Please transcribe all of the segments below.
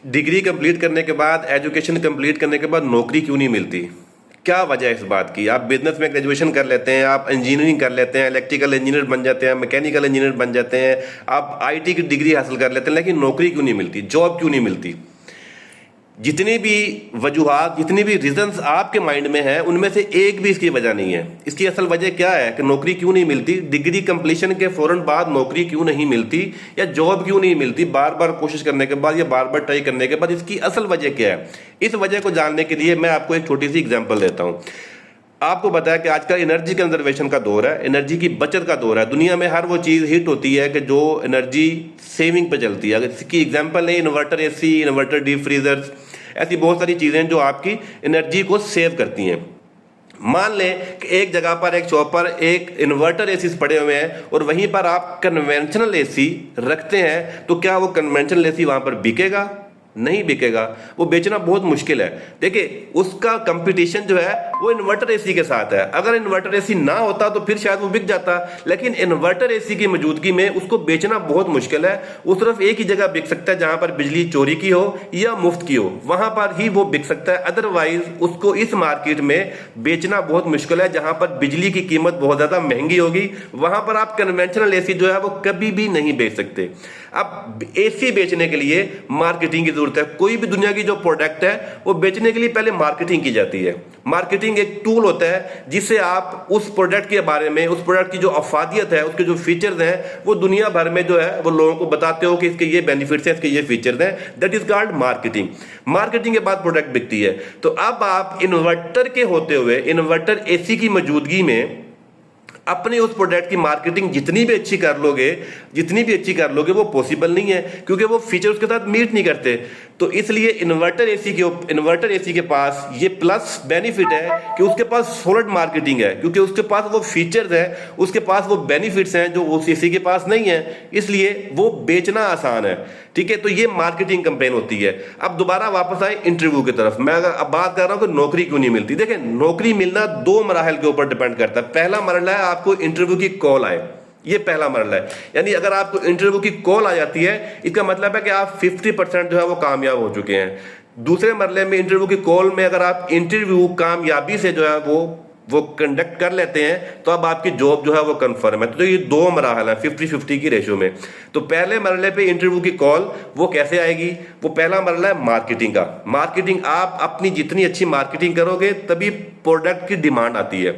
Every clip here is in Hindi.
डिग्री कंप्लीट करने के बाद, एजुकेशन कंप्लीट करने के बाद नौकरी क्यों नहीं मिलती? क्या वजह है इस बात की? आप बिजनेस में ग्रेजुएशन कर लेते हैं, आप इंजीनियरिंग कर लेते हैं, इलेक्ट्रिकल इंजीनियर बन जाते हैं, मैकेनिकल इंजीनियर बन जाते हैं, आप आईटी की डिग्री हासिल कर लेते हैं, लेकिन नौकरी क्यों नहीं मिलती, जॉब क्यों नहीं मिलती? जितनी भी वजूहात, जितनी भी रीजंस आपके माइंड में है, उनमें से एक भी इसकी वजह नहीं है। इसकी असल वजह क्या है कि नौकरी क्यों नहीं मिलती? डिग्री कंप्लीशन के फौरन बाद नौकरी क्यों नहीं मिलती, या जॉब क्यों नहीं मिलती बार बार कोशिश करने के बाद या बार बार ट्राई करने के बाद? इसकी असल वजह क्या है? इस वजह को जानने के लिए मैं आपको एक छोटी सी एग्जाम्पल देता हूँ। आपको पता है कि आजकल एनर्जी कंजर्वेशन का दौर है, एनर्जी की बचत का दौर है। दुनिया में हर वो चीज़ हिट होती है कि जो एनर्जी सेविंग पे चलती है। अगर इसकी एग्जांपल है inverter AC, inverter deep freezers, ऐसी बहुत सारी चीज़ें जो आपकी एनर्जी को सेव करती हैं। मान लें कि एक जगह पर, एक शॉप पर एक इन्वर्टर एसी पड़े हुए हैं और वहीं पर आप कन्वेंशनल एसी रखते हैं, तो क्या वो कन्वेंशनल एसी वहां पर बिकेगा? नहीं बिकेगा। वो बेचना बहुत मुश्किल है। देखिए, उसका कंपटीशन जो है वो इन्वर्टर एसी के साथ है। अगर इन्वर्टर एसी ना होता तो फिर शायद वो बिक जाता, लेकिन इन्वर्टर एसी की मौजूदगी में उसको बेचना बहुत मुश्किल है। वो सिर्फ एक ही जगह बिक सकता है जहां पर बिजली चोरी की हो या मुफ्त की हो, वहां पर ही वो बिक सकता है। अदरवाइज उसको इस मार्केट में बेचना बहुत मुश्किल है जहां पर बिजली की कीमत बहुत ज्यादा महंगी होगी। वहां पर आप कन्वेंशनल एसी जो है वो कभी भी नहीं बेच सकते। अब एसी बेचने के लिए मार्केटिंग की जरूरत है। कोई भी दुनिया की जो प्रोडक्ट है वो बेचने के लिए पहले मार्केटिंग की जाती है। मार्केटिंग एक टूल होता है जिससे आप उस प्रोडक्ट के बारे में, उस प्रोडक्ट की जो अफादियत है, उसके जो फीचर्स हैं, वो दुनिया भर में जो है वो लोगों को बताते हो कि इसके ये बेनिफिट्स हैं, इसके ये फीचर्स हैं। That is called marketing. Marketing के बाद प्रोडक्ट बिकती है। तो अब आप इन्वर्टर के होते हुए, इन्वर्टर एसी की मौजूदगी में अपने उस प्रोडक्ट की मार्केटिंग जितनी भी अच्छी कर लोगे वो पॉसिबल नहीं है, क्योंकि वो फीचर उसके साथ मीट नहीं करते। तो इसलिए इन्वर्टर एसी के पास ये प्लस बेनिफिट है कि उसके पास सॉलिड मार्केटिंग है, क्योंकि उसके पास वो फीचर्स हैं, उसके पास वो बेनिफिट्स हैं जो उस एसी के पास नहीं है, इसलिए वो बेचना आसान है। ठीक है, तो ये मार्केटिंग कैंपेन होती है। अब दोबारा वापस आए इंटरव्यू की तरफ। मैं अगर अब बात कर रहा हूं कि नौकरी क्यों नहीं मिलती। देखिए, नौकरी मिलना दो मराहल के ऊपर डिपेंड करता है। पहला मरहला है आपको इंटरव्यू की कॉल आए, ये पहला मरहला है। यानी अगर आपको इंटरव्यू की कॉल आ जाती है, इसका मतलब है कि आप 50% जो है वो कामयाब हो चुके हैं। दूसरे मरहले में इंटरव्यू की कॉल में अगर आप इंटरव्यू कामयाबी से जो है वो कंडक्ट कर लेते हैं, तो अब आपकी जॉब जो है वो कंफर्म है। तो ये दो मराहल है 50-50 की रेशियो में। तो पहले मरहले पे इंटरव्यू की कॉल वो कैसे आएगी? वो पहला मरहला है मार्केटिंग का। मार्केटिंग, आप अपनी जितनी अच्छी मार्केटिंग करोगे तभी प्रोडक्ट की डिमांड आती है।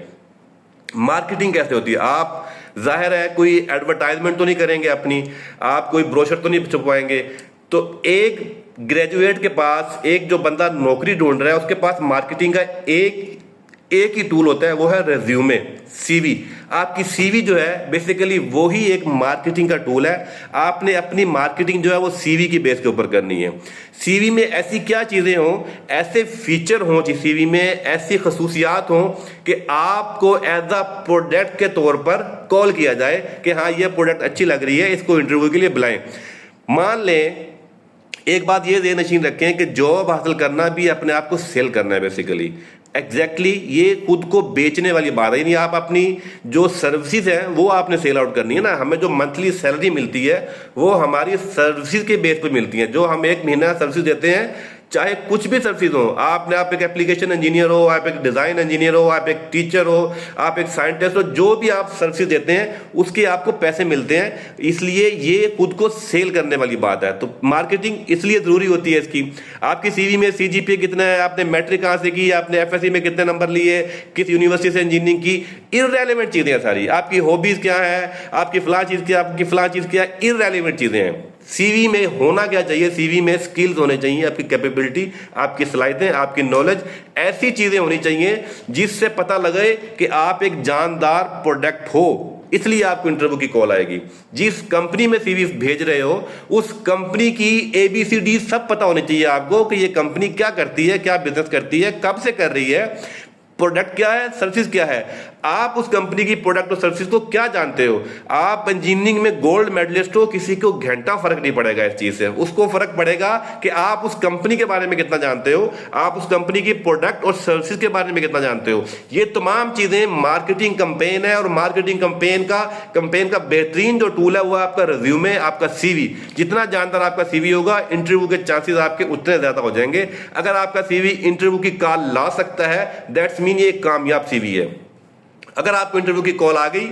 मार्केटिंग कैसे होती है? आप जाहिर है कोई एडवर्टाइजमेंट तो नहीं करेंगे अपनी, आप कोई ब्रोशर तो नहीं छपवाएंगे। तो एक ग्रेजुएट के पास, एक जो बंदा नौकरी ढूंढ रहा है, उसके पास मार्केटिंग का एक ही टूल होता है, वो है रेज्यूमे, सीवी। आपकी सीवी जो है बेसिकली वो ही एक मार्केटिंग का टूल है। आपने अपनी मार्केटिंग जो है वो सीवी की बेस के ऊपर करनी है। सीवी में ऐसी क्या चीजें हों, ऐसे फीचर हों सीवी में, ऐसी खसूसियात हों कि आपको एज अ प्रोडक्ट के तौर पर कॉल किया जाए कि हाँ ये प्रोडक्ट अच्छी लग रही है, इसको इंटरव्यू के लिए बुलाएं। मान लें, एक बात ये ज़हन नशीन रखें कि जॉब हासिल करना भी अपने आप को सेल करना है बेसिकली। एग्जैक्टली ये खुद को बेचने वाली बात है। यानी आप अपनी जो सर्विसेज है वो आपने सेल आउट करनी है ना। हमें जो मंथली सैलरी मिलती है वो हमारी सर्विसेज के बेस पे मिलती है। जो हम एक महीना सर्विस देते हैं, चाहे कुछ भी सर्विस हो, आप एक एप्लीकेशन इंजीनियर हो, आप एक डिजाइन इंजीनियर हो, आप एक टीचर हो, आप एक साइंटिस्ट हो, जो भी आप सर्विस देते हैं उसके आपको पैसे मिलते हैं। इसलिए ये खुद को सेल करने वाली बात है। तो मार्केटिंग इसलिए जरूरी होती है इसकी। आपकी सीवी में सीजीपीए कितना है, आपने मैट्रिक कहां से की, आपने एफएससी में कितने नंबर लिए, किस यूनिवर्सिटी से इंजीनियरिंग की, इररेलेवेंट चीजें हैं सारी। आपकी हॉबीज क्या है, आपकी फलां चीज क्या, आपकी फलां चीज क्या, इररेलेवेंट चीजें हैं। सीवी में होना क्या चाहिए? सीवी में स्किल्स होने चाहिए, आपकी कैपेबिलिटी, आपकी सलाहियतें, आपकी नॉलेज, ऐसी चीजें होनी चाहिए जिससे पता लगे कि आप एक जानदार प्रोडक्ट हो। इसलिए आपको इंटरव्यू की कॉल आएगी। जिस कंपनी में सीवी भेज रहे हो उस कंपनी की ABCD सब पता होनी चाहिए आपको कि ये कंपनी क्या करती है, क्या बिजनेस करती है, कब से कर रही है, प्रोडक्ट क्या है, सर्विस क्या है। आप उस कंपनी की प्रोडक्ट और सर्विस को क्या जानते हो। आप इंजीनियरिंग में गोल्ड मेडलिस्ट हो, किसी को घंटा फर्क नहीं पड़ेगा इस चीज से, उसको फर्क पड़ेगा कि आप उस कंपनी के बारे में कितना जानते हो, आप उस कंपनी की प्रोडक्ट और सर्विस के बारे में कितना जानते हो। ये तमाम चीजें मार्केटिंग कैंपेन है, और मार्केटिंग कैंपेन का बेहतरीन जो टूल है वो आपका रिज्यूमे, आपका सीवी। जितना जानदार आपका सीवी होगा, इंटरव्यू के चांसेस आपके उतने ज्यादा हो जाएंगे। अगर आपका सीवी इंटरव्यू की कॉल ला सकता है, दैट्स मीन ये एक कामयाब सीवी है। अगर आपको इंटरव्यू की कॉल आ गई,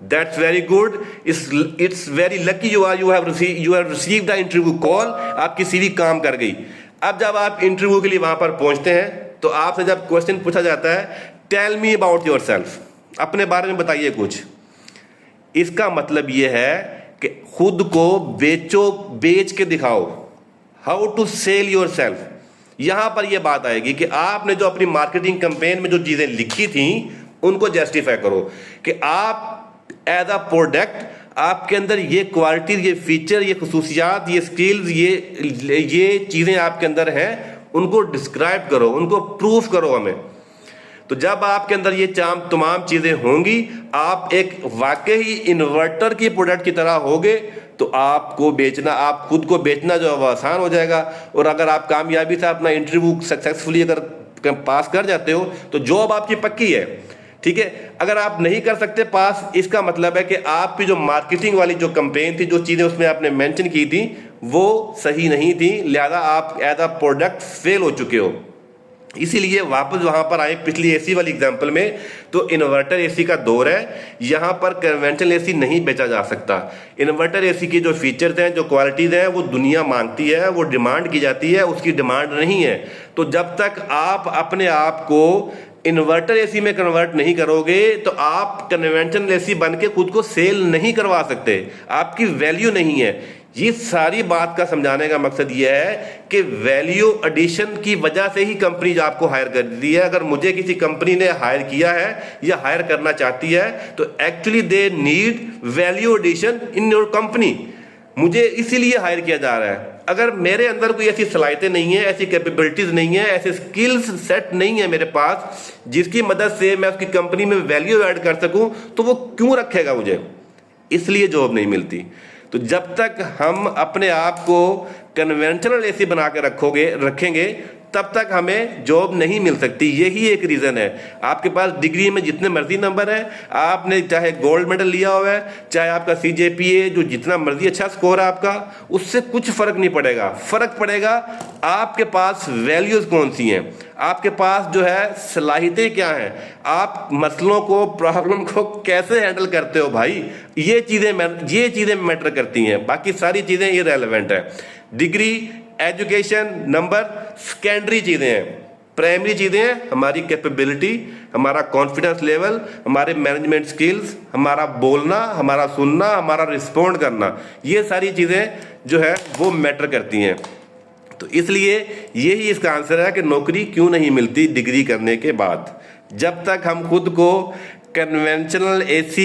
that's very good, it's very lucky you have received the interview call, आपकी सीवी काम कर गई। अब जब आप इंटरव्यू के लिए वहां पर पहुंचते हैं तो आपसे जब क्वेश्चन पूछा जाता है, टेल मी अबाउट योरसेल्फ, अपने बारे में बताइए कुछ, इसका मतलब यह है कि खुद को बेच के दिखाओ। हाउ टू सेल योरसेल्फ, यहां पर यह बात आएगी कि आपने जो अपनी मार्केटिंग कैंपेन में जो चीजें लिखी थी उनको जस्टिफाई करो कि आप एज अ प्रोडक्ट, आपके अंदर ये क्वालिटी, ये फीचर, ये खुसूसियात, ये स्किल्स, ये चीजें आपके अंदर हैं, उनको डिस्क्राइब करो, उनको प्रूफ करो हमें। तो जब आपके अंदर ये तमाम चीजें होंगी, आप एक वाकई इन्वर्टर की प्रोडक्ट की तरह होगे, तो आपको बेचना, आप खुद को बेचना जो है वो आसान हो जाएगा। और अगर आप कामयाबी से अपना इंटरव्यू सक्सेसफुली अगर पास कर जाते हो तो जॉब आपकी पक्की है, ठीक है। अगर आप नहीं कर सकते पास, इसका मतलब है कि आपकी जो मार्केटिंग वाली जो कैंपेन थी, जो चीजें उसमें आपने मेंशन की थी वो सही नहीं थी, लिहाजा आप एज अ प्रोडक्ट फेल हो चुके हो। इसीलिए वापस वहां पर आए पिछली एसी वाली एग्जांपल में, तो इन्वर्टर एसी का दौर है, यहां पर कन्वेंशनल एसी नहीं बेचा जा सकता। इन्वर्टर एसी की जो फीचर्स हैं, जो क्वालिटीज हैं, वो दुनिया मांगती है, वो डिमांड की जाती है, उसकी डिमांड नहीं है। तो जब तक आप अपने आप को इन्वर्टर एसी में कन्वर्ट नहीं करोगे तो आप कन्वेंशनल एसी बन के खुद को सेल नहीं करवा सकते, आपकी वैल्यू नहीं है। ये सारी बात का समझाने का मकसद ये है कि वैल्यू एडिशन की वजह से ही कंपनी आपको हायर करती है। अगर मुझे किसी कंपनी ने हायर किया है या हायर करना चाहती है तो actually they need value addition in your company, मुझे इसीलिए हायर किया जा रहा है। अगर मेरे अंदर कोई ऐसी सलाहियतें नहीं है, ऐसी कैपेबिलिटीज नहीं है, ऐसे स्किल्स सेट नहीं है मेरे पास जिसकी मदद से मैं उसकी कंपनी में वैल्यू ऐड कर सकूं, तो वो क्यों रखेगा मुझे, इसलिए जॉब नहीं मिलती। तो जब तक हम अपने आप को कन्वेंशनल एसी बना के रखेंगे तब तक हमें जॉब नहीं मिल सकती। यही एक रीज़न है। आपके पास डिग्री में जितने मर्जी नंबर हैं, आपने चाहे गोल्ड मेडल लिया हुआ है, चाहे आपका CGPA जो जितना मर्जी अच्छा स्कोर है आपका, उससे कुछ फर्क नहीं पड़ेगा। फर्क पड़ेगा आपके पास वैल्यूज कौन सी हैं, आपके पास जो है सलाहियतें क्या हैं, आप मसलों को, प्रॉब्लम को कैसे हैंडल करते हो भाई। ये चीज़ें मैटर करती हैं, बाकी सारी चीज़ें इररिलेवेंट है। डिग्री, एजुकेशन, नंबर सेकेंडरी चीजें हैं। प्राइमरी चीजें हैं हमारी कैपेबिलिटी, हमारा कॉन्फिडेंस लेवल, हमारे मैनेजमेंट स्किल्स, हमारा बोलना, हमारा सुनना, हमारा रिस्पॉन्ड करना, ये सारी चीजें जो है वो मैटर करती हैं। तो इसलिए यही इसका आंसर है कि नौकरी क्यों नहीं मिलती डिग्री करने के बाद। जब तक हम खुद को कन्वेंशनल एसी